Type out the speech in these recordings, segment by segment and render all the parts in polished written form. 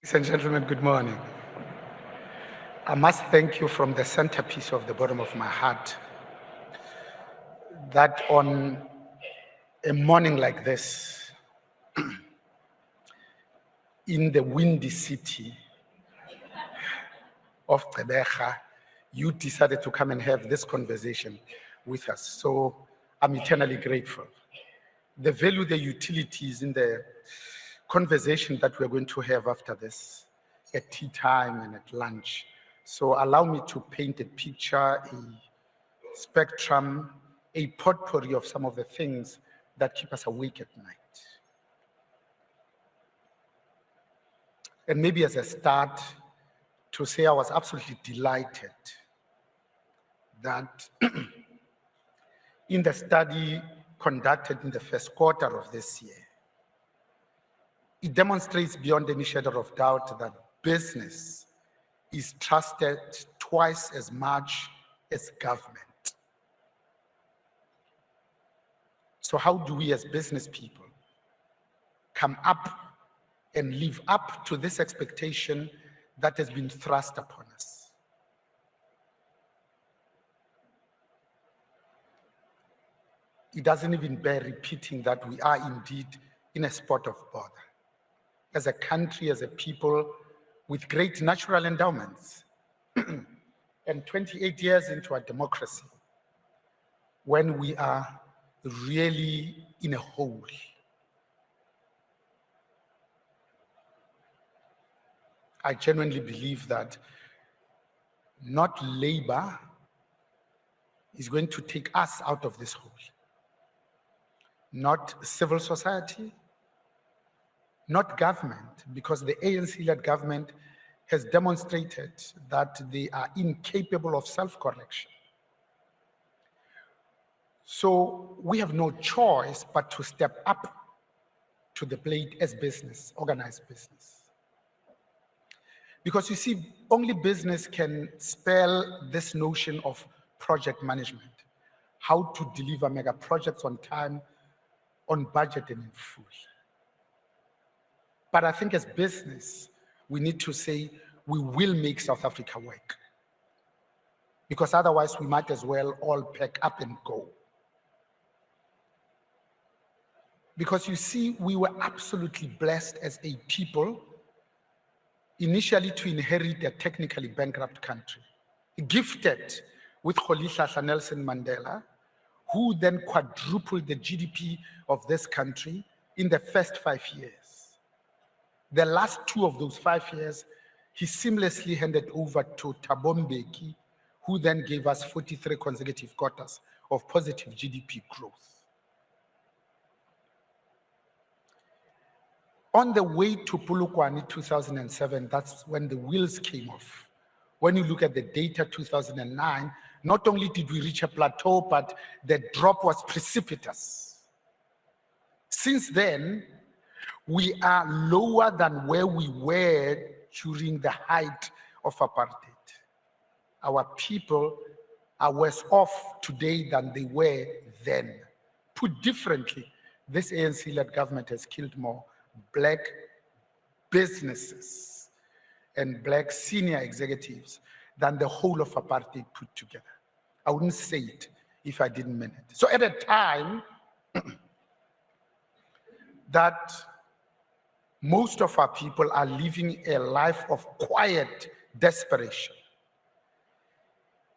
Ladies and gentlemen, good morning. I must thank you from the centerpiece of the bottom of my heart that on a morning like this, in the windy city of Gqeberha, you decided to come and have this conversation with us. So I'm eternally grateful. The value, the utilities in the conversation that we're going to have after this, at tea time and at lunch. So allow me to paint a picture, a spectrum, a potpourri of some of the things that keep us awake at night. And maybe as a start, to say I was absolutely delighted that in the study conducted in the first quarter of this year, it demonstrates beyond any shadow of doubt that business is trusted twice as much as government. So how do we as business people come up and live up to this expectation that has been thrust upon us? It doesn't even bear repeating that we are indeed in a spot of bother. As a country, as a people with great natural endowments, and 28 years into our democracy, when we are really in a hole. I genuinely believe that not labor is going to take us out of this hole. Not civil society, not government, because the ANC-led government has demonstrated that they are incapable of self-correction. So we have no choice but to step up to the plate as business, organized business. Because you see, only business can spell this notion of project management, how to deliver mega projects on time, on budget and in full. But I think as business, we need to say, we will make South Africa work. Because otherwise we might as well all pack up and go. Because you see, we were absolutely blessed as a people, initially to inherit a technically bankrupt country, gifted with Rolihlahla Nelson Mandela, who then quadrupled the GDP of this country in the first 5 years. The last 2 of those 5 years, he seamlessly handed over to Thabo Mbeki, who then gave us 43 consecutive quarters of positive GDP growth. On the way to Polokwane 2007, that's when the wheels came off. When you look at the data 2009, not only did we reach a plateau, but the drop was precipitous. Since then, we are lower than where we were during the height of apartheid. Our people are worse off today than they were then. Put differently, this ANC-led government has killed more Black businesses and Black senior executives than the whole of apartheid put together. I wouldn't say it if I didn't mean it. So at a time that most of our people are living a life of quiet desperation,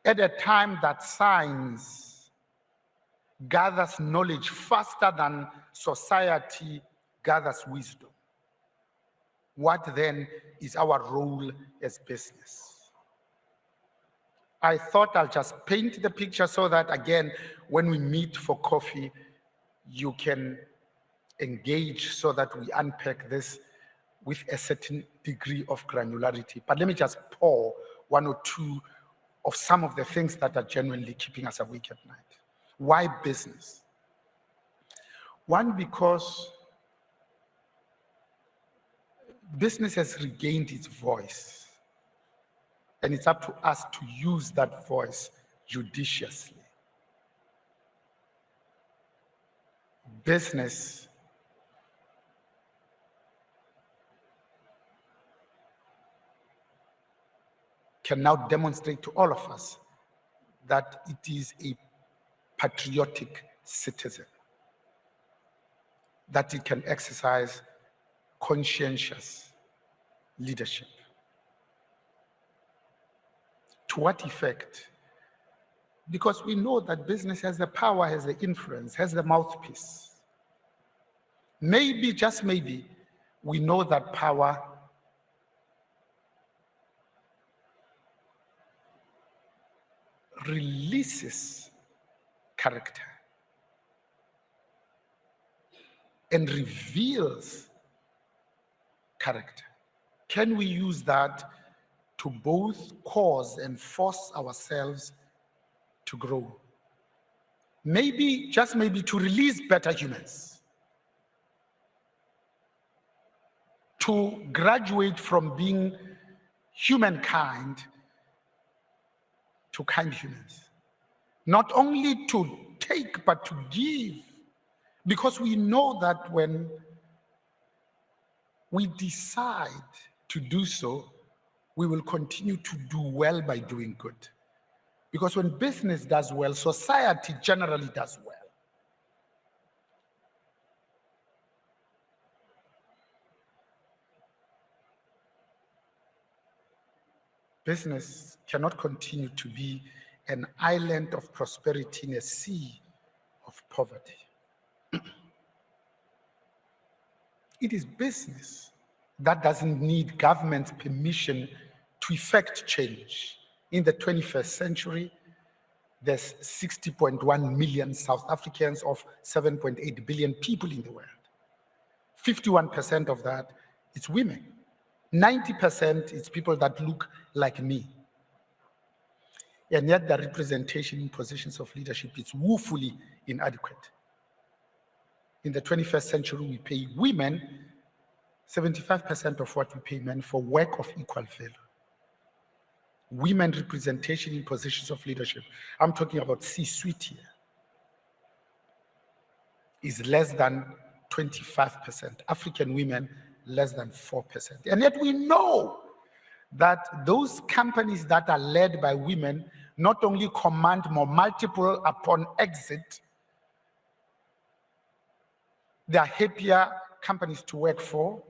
at a time that science gathers knowledge faster than society gathers wisdom, what then is our role as business? I thought I'll just paint the picture so that, again, when we meet for coffee, you can engage so that we unpack this with a certain degree of granularity. But let me just pour 1 or 2 of some of the things that are genuinely keeping us awake at night. Why business? One, because business has regained its voice, and it's up to us to use that voice judiciously. Business can now demonstrate to all of us that it is a patriotic citizen, that it can exercise conscientious leadership. To what effect? Because we know that business has the power, has the influence, has the mouthpiece. Maybe, just maybe, we know that power releases character and reveals character. Can we use that to both cause and force ourselves to grow? Maybe, just maybe, to release better humans, to graduate from being humankind to kind humans. Not only to take, but to give. Because we know that when we decide to do so, we will continue to do well by doing good. Because when business does well, society generally does well. Business cannot continue to be an island of prosperity in a sea of poverty. It is business that doesn't need government's permission to effect change. In the 21st century, there's 60.1 million South Africans of 7.8 billion people in the world. 51% of that is women. 90% is people that look like me. And yet the representation in positions of leadership is woefully inadequate. In the 21st century, we pay women 75% of what we pay men for work of equal value. Women representation in positions of leadership, I'm talking about C-suite here, is less than 25%. African women, less than 4%. And yet we know that those companies that are led by women not only command more multiple upon exit, they are happier companies to work for,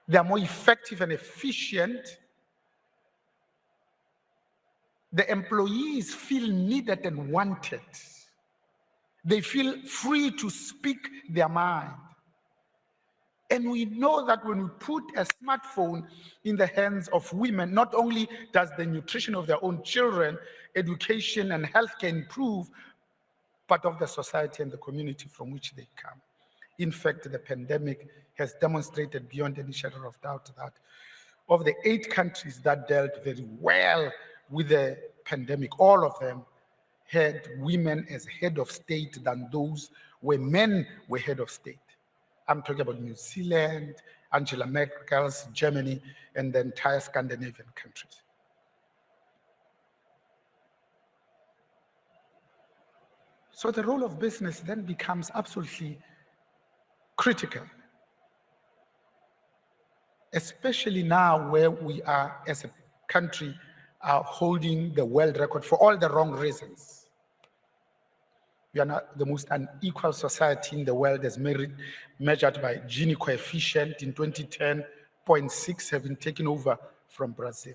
they are more effective and efficient, the employees feel needed and wanted, they feel free to speak their mind. And we know that when we put a smartphone in the hands of women, not only does the nutrition of their own children, education and healthcare improve, but of the society and the community from which they come. In fact, the pandemic has demonstrated beyond any shadow of doubt that of the 8 countries that dealt very well with the pandemic, all of them had women as head of state than those where men were head of state. I'm talking about New Zealand, Angela Merkel's Germany, and the entire Scandinavian countries. So the role of business then becomes absolutely critical, especially now where we are, as a country, are holding the world record for all the wrong reasons. We are not the most unequal society in the world as measured by Gini coefficient in 2010, 0.6 having taken over from Brazil.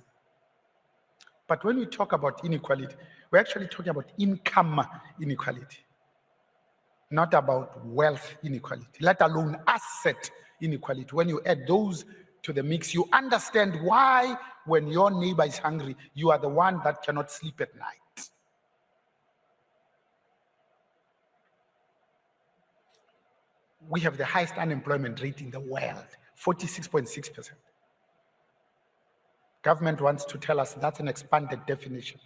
But when we talk about inequality, we're actually talking about income inequality, not about wealth inequality, let alone asset inequality. When you add those to the mix, you understand why when your neighbor is hungry, you are the one that cannot sleep at night. We have the highest unemployment rate in the world, 46.6%. Government wants to tell us that's an expanded definition.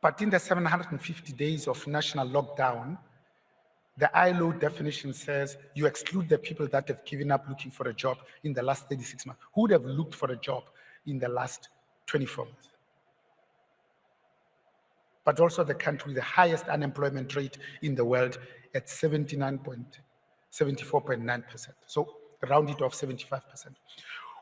But in the 750 days of national lockdown, the ILO definition says you exclude the people that have given up looking for a job in the last 36 months. Who would have looked for a job in the last 24 months? But also the country with the highest unemployment rate in the world at 74.9%. So round it off 75%.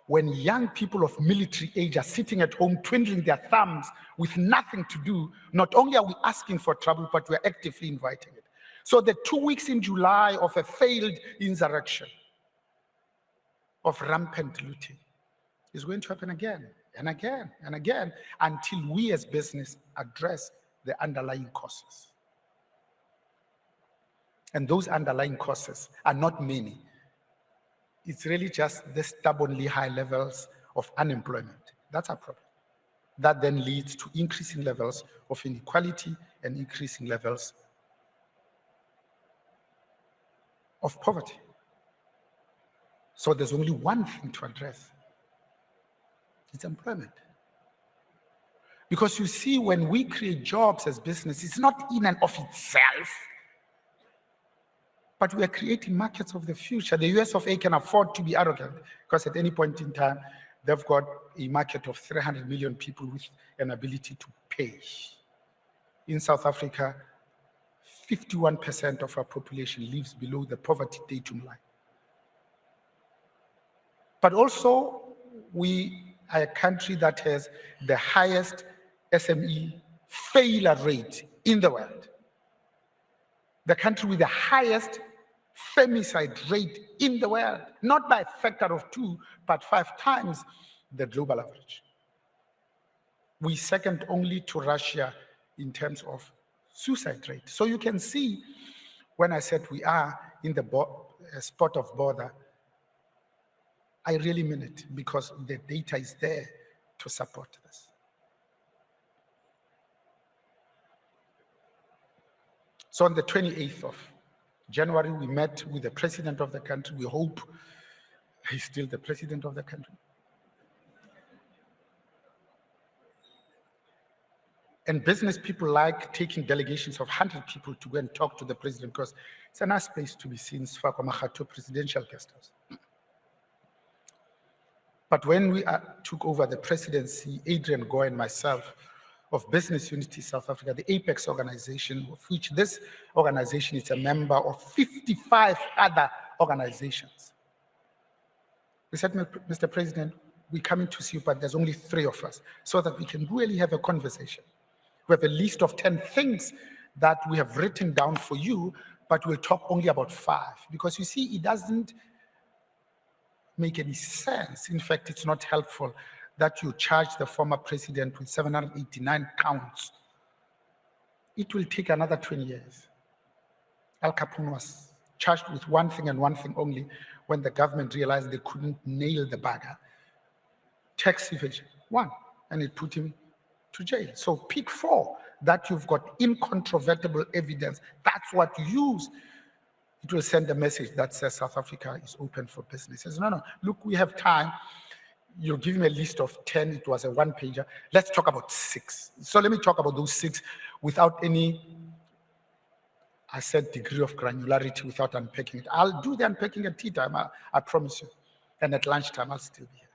When young people of military age are sitting at home twiddling their thumbs with nothing to do, not only are we asking for trouble, but we're actively inviting it. So the 2 weeks in July of a failed insurrection, of rampant looting, is going to happen again and again and again until we as business address the underlying causes. And those underlying causes are not many. It's really just the stubbornly high levels of unemployment. That's our problem. That then leads to increasing levels of inequality and increasing levels of poverty. So there's only one thing to address. It's employment. Because you see, when we create jobs as business, it's not in and of itself, but we are creating markets of the future. The US of A can afford to be arrogant because at any point in time, they've got a market of 300 million people with an ability to pay. In South Africa, 51% of our population lives below the poverty datum line. But also, we are a country that has the highest SME failure rate in the world. The country with the highest femicide rate in the world, not by a factor of 2, but 5 times the global average. We second only to Russia in terms of suicide rate. So you can see, when I said we are in the spot of bother, I really mean it, because the data is there to support this. So on the 28th of January, we met with the president of the country. We hope he's still the president of the country. And business people like taking delegations of 100 people to go and talk to the president, because it's a nice place to be seen, Sfako Presidential Guest House. But when we took over the presidency, Adrian Goy and myself, of Business Unity South Africa, the Apex organization, of which this organization is a member of 55 other organizations. We said, Mr. President, we're coming to see you, but there's only 3 of us, so that we can really have a conversation. We have a list of 10 things that we have written down for you, but we'll talk only about 5, because you see, it doesn't make any sense. In fact, it's not helpful that you charge the former president with 789 counts. It will take another 20 years. Al Capone was charged with one thing and one thing only when the government realized they couldn't nail the bagger. Tax evasion, 1, and it put him to jail. So pick 4, that you've got incontrovertible evidence. That's what you use. It will send a message that says South Africa is open for business. It says, no, look, we have time. You'll give me a list of 10. It was a 1-pager. Let's talk about 6. So let me talk about those 6 without any, I said, degree of granularity, without unpacking it. I'll do the unpacking at tea time, I promise you. And at lunchtime, I'll still be here.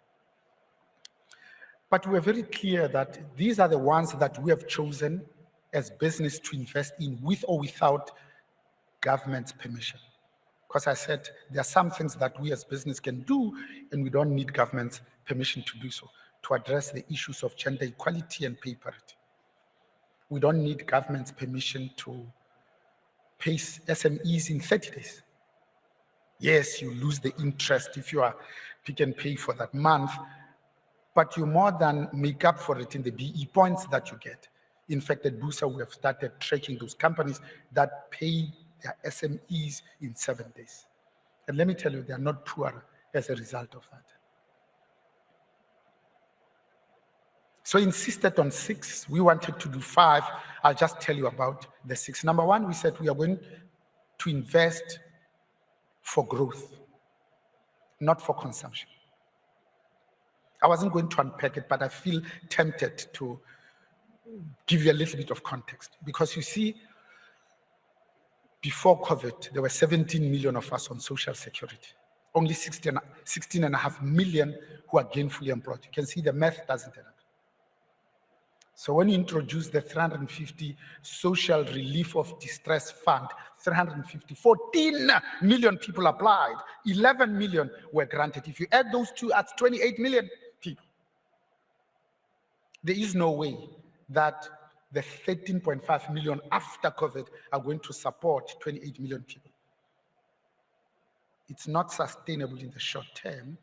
But we're very clear that these are the ones that we have chosen as business to invest in, with or without government's permission. Because I said there are some things that we as business can do, and we don't need government's permission to do so, to address the issues of gender equality and pay parity. We don't need government's permission to pay SMEs in 30 days. Yes, you lose the interest if you are Pick n Pay for that month, but you more than make up for it in the BE points that you get. In fact, at BUSA, we have started tracking those companies that pay their SMEs in 7 days. And let me tell you, they are not poorer as a result of that. So insisted on 6, we wanted to do 5. I'll just tell you about the 6. Number 1, we said we are going to invest for growth, not for consumption. I wasn't going to unpack it, but I feel tempted to give you a little bit of context, because you see, before COVID, there were 17 million of us on social security. Only 16.5 million who are gainfully employed. You can see the math doesn't add up. So when you introduce the 350 social relief of distress fund, 350, 14 million people applied, 11 million were granted. If you add those two, that's 28 million people. There is no way that the 13.5 million after COVID are going to support 28 million people. It's not sustainable in the short term,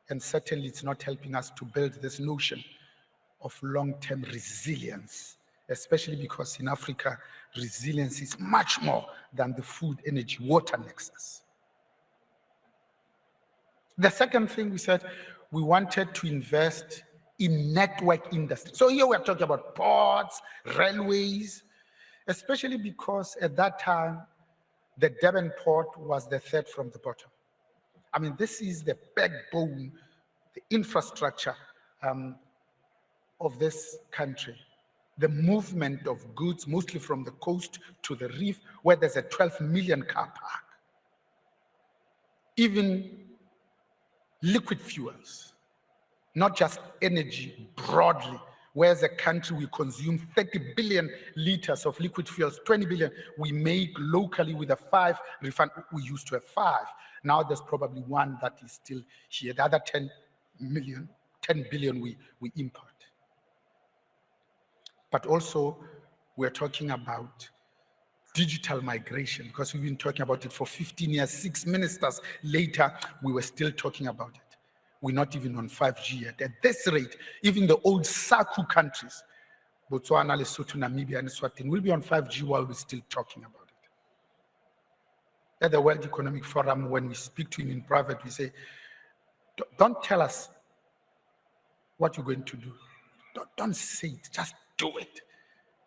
and certainly it's not helping us to build this notion of long-term resilience, especially because in Africa, resilience is much more than the food, energy, water nexus. The second thing we said, we wanted to invest in network industry. So here we're talking about ports, railways, especially because at that time, the Durban port was the third from the bottom. I mean, this is the backbone, the infrastructure of this country. The movement of goods, mostly from the coast to the reef, where there's a 12 million car park. Even liquid fuels, not just energy broadly, where as a country we consume 30 billion liters of liquid fuels, 20 billion we make locally with a 5 refund. We used to have 5. Now there's probably 1 that is still here. The other 10 billion we import. But also we're talking about digital migration, because we've been talking about it for 15 years, 6 ministers later, we were still talking about it. We're not even on 5G yet. At this rate, even the old SACU countries, Botswana, Lesotho, Namibia, and Eswatini, will be on 5G while we're still talking about it. At the World Economic Forum, when we speak to him in private, we say, don't tell us what you're going to do. Don't say it, just do it.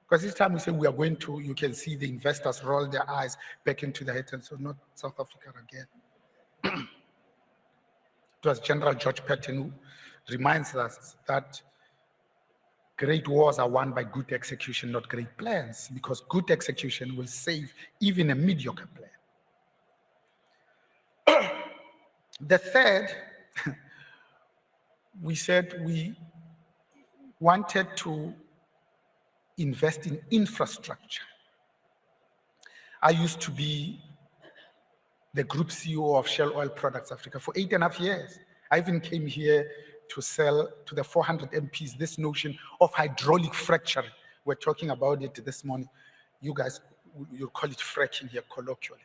Because this time we say we are going to, you can see the investors roll their eyes back into their head, and so not South Africa again. It was General George Patton who reminds us that great wars are won by good execution, not great plans, because good execution will save even a mediocre plan. The third, we said we wanted to invest in infrastructure. I used to be the group CEO of Shell Oil Products Africa for 8.5 years. I even came here to sell to the 400 MPs this notion of hydraulic fracturing. We're talking about it this morning. You guys, you call it fracking here colloquially.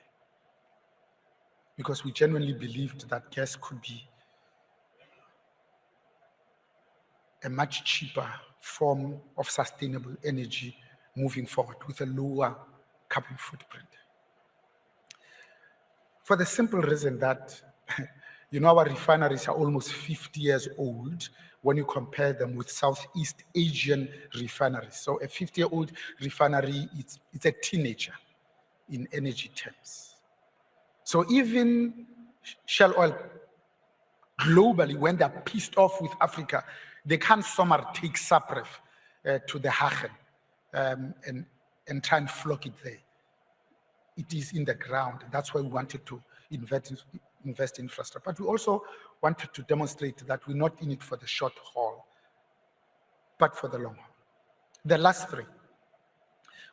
Because we genuinely believed that gas could be a much cheaper form of sustainable energy moving forward with a lower carbon footprint. For the simple reason that, our refineries are almost 50 years old when you compare them with Southeast Asian refineries. So a 50-year-old refinery, it's a teenager in energy terms. So even Shell Oil, globally, when they're pissed off with Africa, they can't somehow take Sapref to the Hagen and try and flock it there. It is in the ground. That's why we wanted to invest in infrastructure. But we also wanted to demonstrate that we're not in it for the short haul, but for the long haul. The last 3,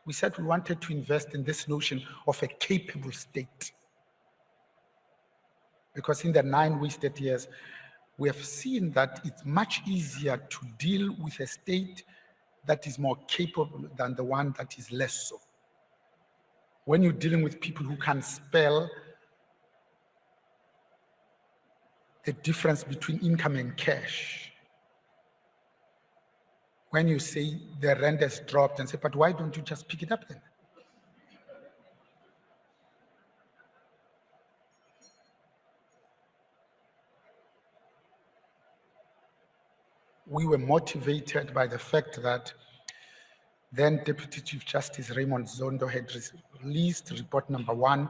we said we wanted to invest in this notion of a capable state. Because in the 9 wasted years, we have seen that it's much easier to deal with a state that is more capable than the one that is less so. When you're dealing with people who can spell the difference between income and cash, when you say the rent has dropped and say, but why don't you just pick it up then? We were motivated by the fact that then Deputy Chief Justice Raymond Zondo had released report number 1,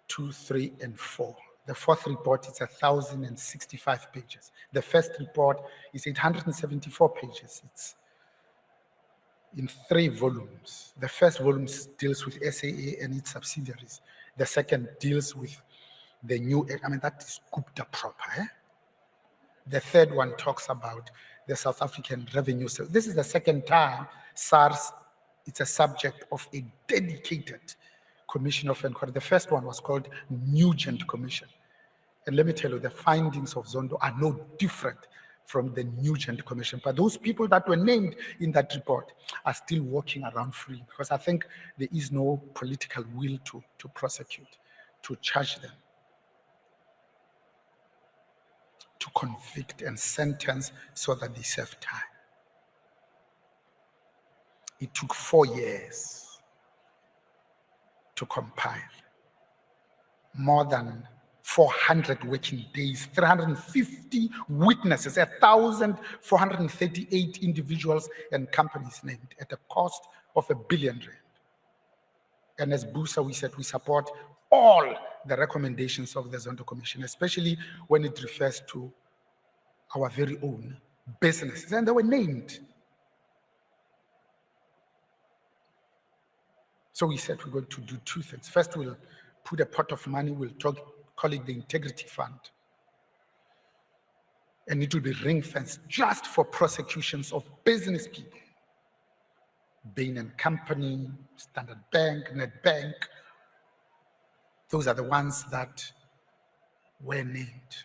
2, 3, and 4. The 4th report is 1,065 pages. The first report is 874 pages. It's in 3 volumes. The first volume deals with SAA and its subsidiaries. The second deals with the new, that is Gupta proper. The third one talks about the South African Revenue Service. This is the second time SARS is a subject of a dedicated commission of inquiry. The first one was called Nugent Commission. And let me tell you, the findings of Zondo are no different from the Nugent Commission. But those people that were named in that report are still walking around free, because I think there is no political will to prosecute, to charge them, to convict and sentence so that they serve time. It took 4 years to compile, more than 400 working days, 350 witnesses, 1,438 individuals and companies named at a cost of R1 billion. And as BUSA, we said we support all the recommendations of the Zondo Commission, especially when it refers to our very own businesses. And they were named. So we said we're going to do two things. First, we'll put a pot of money, we'll call it the Integrity Fund. And it will be ring-fenced just for prosecutions of business people. Bain & Company, Standard Bank, Nedbank. Those are the ones that were named.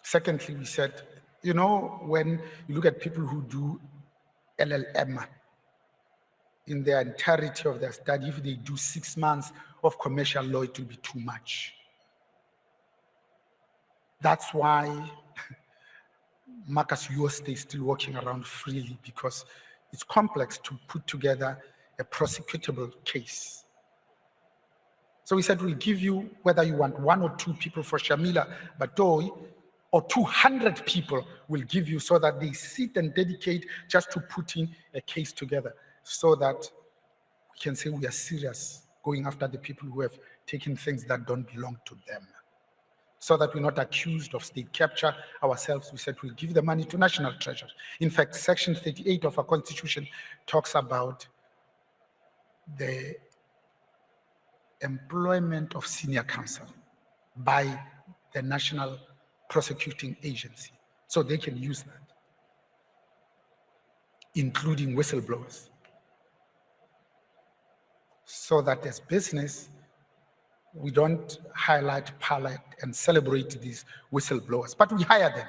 Secondly, we said, you know, when you look at people who do LLM, in their entirety of their study, if they do 6 months of commercial law, it will be too much. That's why Marcus Yoste is still walking around freely, because it's complex to put together a prosecutable case. So we said we'll give you, whether you want 1 or 2 people for Shamila Batoyi, or 200 people will give you, so that they sit and dedicate just to putting a case together, so that we can say we are serious going after the people who have taken things that don't belong to them, so that we're not accused of state capture ourselves. We said we'll give the money to National Treasury. In fact, Section 38 of our Constitution talks about the employment of senior counsel by the National Prosecuting Agency, so they can use that, including whistleblowers, so that as business, we don't highlight, and celebrate these whistleblowers, but we hire them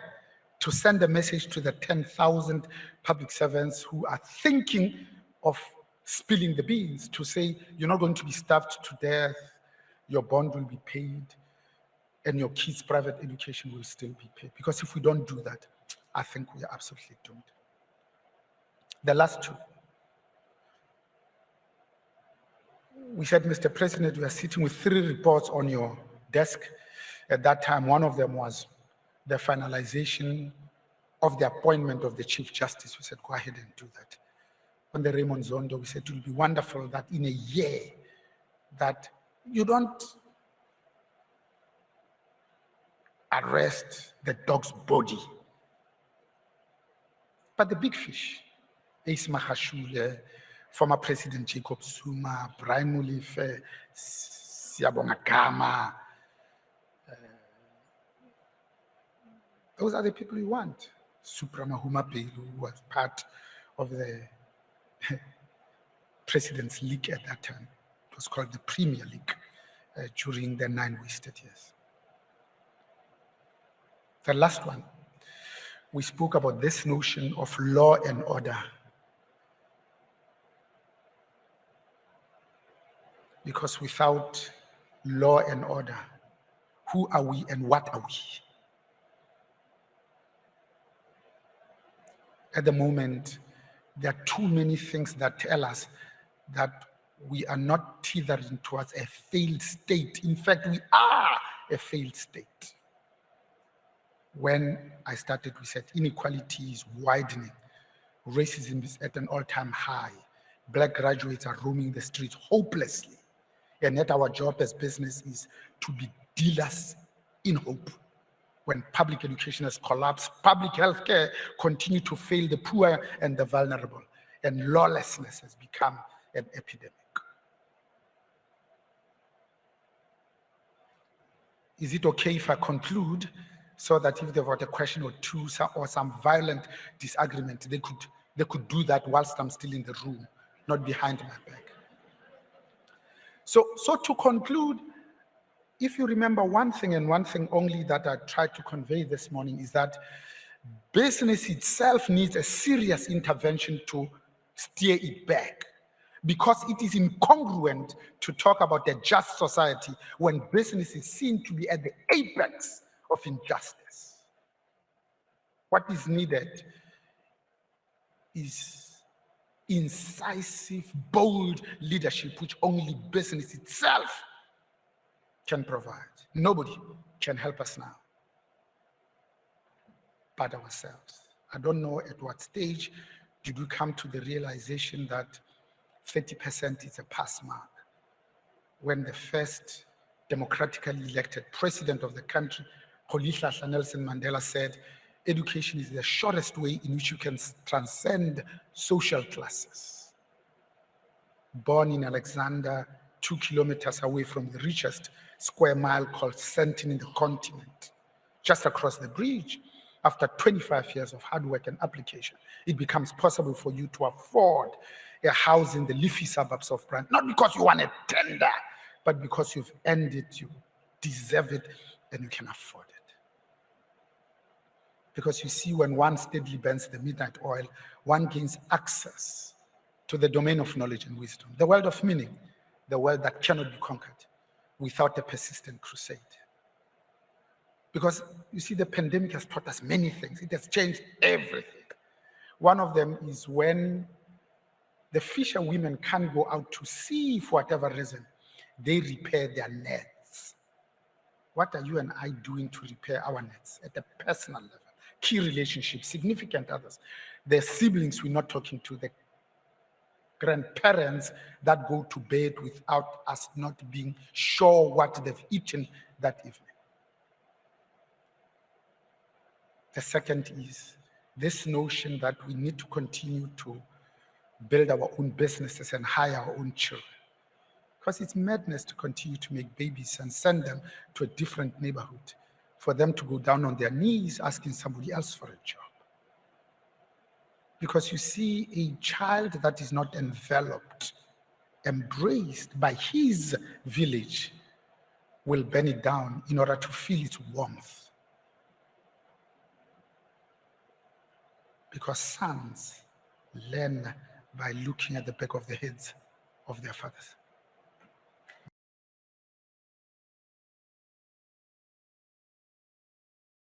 to send a message to the 10,000 public servants who are thinking of spilling the beans, to say, you're not going to be starved to death, your bond will be paid, and your kids' private education will still be paid. Because if we don't do that, I think we are absolutely doomed. The last two. We said, Mr. President, we are sitting with 3 reports on your desk. At that time, one of them was the finalization of the appointment of the Chief Justice. We said, go ahead and do that. On the Raymond Zondo, we said it will be wonderful that in a year that you don't arrest the dog's body, but the big fish. Ace Mahashule, former President Jacob Zuma, Brian Molefe, Siyabonga Gama. Those are the people you want. Supramahuma Pelu, who was part of the President's League at that time. It was called the Premier League during the 9 wasted years. The last one, we spoke about this notion of law and order. Because without law and order, who are we and what are we? At the moment, there are too many things that tell us that we are not teetering towards a failed state. In fact, we are a failed state. When I started, we said inequality is widening. Racism is at an all-time high. Black graduates are roaming the streets hopelessly. And yet our job as business is to be dealers in hope. When public education has collapsed, public health care continue to fail the poor and the vulnerable, and lawlessness has become an epidemic. Is it okay if I conclude so that if they've got a question or two or some violent disagreement, they could do that whilst I'm still in the room, not behind my back. So to conclude, if you remember one thing and one thing only that I tried to convey this morning is that business itself needs a serious intervention to steer it back, because it is incongruent to talk about a just society when business is seen to be at the apex of injustice. What is needed is incisive, bold leadership, which only business itself can provide. Nobody can help us now but ourselves. I don't know at what stage did we come to the realization that 30% is a pass mark, when the first democratically elected president of the country, Rolihlahla Nelson Mandela, said, education is the shortest way in which you can transcend social classes. Born in Alexander, 2 kilometers away from the richest square mile called Sentin in the continent, just across the bridge, after 25 years of hard work and application, it becomes possible for you to afford a house in the leafy suburbs of Brand, not because you want a tender, but because you've earned it, you deserve it, and you can afford it. Because you see, when one steadily burns the midnight oil, one gains access to the domain of knowledge and wisdom, the world of meaning, the world that cannot be conquered without a persistent crusade. Because you see, the pandemic has taught us many things. It has changed everything. One of them is when the fisher women can't go out to sea for whatever reason, they repair their nets. What are you and I doing to repair our nets at a personal level? Key relationships, significant others, the siblings we're not talking to, the grandparents that go to bed without us not being sure what they've eaten that evening. The second is this notion that we need to continue to build our own businesses and hire our own children. Because it's madness to continue to make babies and send them to a different neighborhood for them to go down on their knees asking somebody else for a job. Because you see, a child that is not enveloped, embraced by his village will burn it down in order to feel its warmth. Because sons learn by looking at the back of the heads of their fathers.